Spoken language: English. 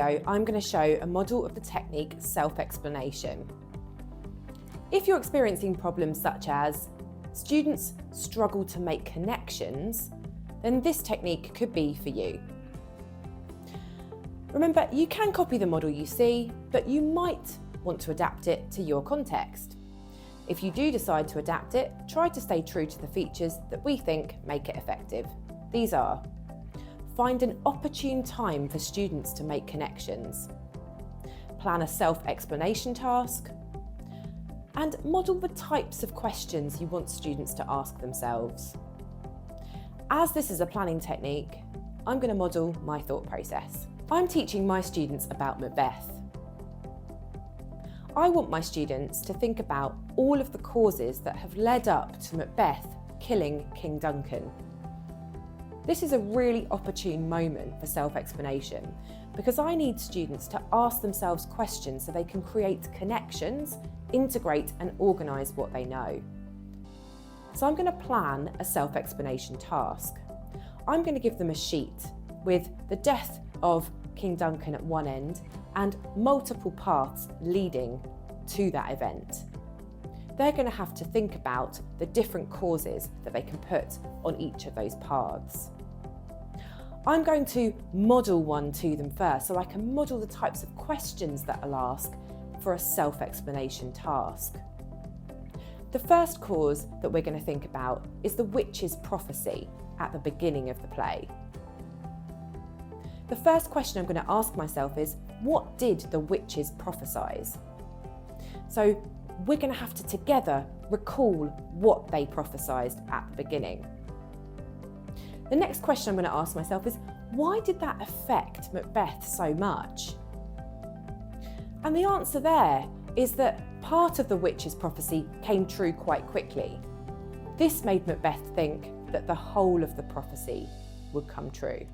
video, I'm going to show a model of the technique self-explanation. If you're experiencing problems such as students struggle to make connections, then this technique could be for you. Remember, you can copy the model you see, but you might want to adapt it to your context. If you do decide to adapt it, try to stay true to the features that we think make it effective. These are: find an opportune time for students to make connections, plan a self-explanation task, and model the types of questions you want students to ask themselves. As this is a planning technique, I'm going to model my thought process. I'm teaching my students about Macbeth. I want my students to think about all of the causes that have led up to Macbeth killing King Duncan. This is a really opportune moment for self-explanation because I need students to ask themselves questions so they can create connections, integrate and organise what they know. So I'm going to plan a self-explanation task. I'm going to give them a sheet with the death of King Duncan at one end and multiple paths leading to that event. They're going to have to think about the different causes that they can put on each of those paths. I'm going to model one to them first so I can model the types of questions that I'll ask for a self-explanation task. The first cause that we're going to think about is the witch's prophecy at the beginning of the play. The first question I'm going to ask myself is, what did the witches prophesise? So we're going to have to together recall what they prophesied at the beginning. The next question I'm going to ask myself is, why did that affect Macbeth so much? And the answer there is that part of the witch's prophecy came true quite quickly. This made Macbeth think that the whole of the prophecy would come true.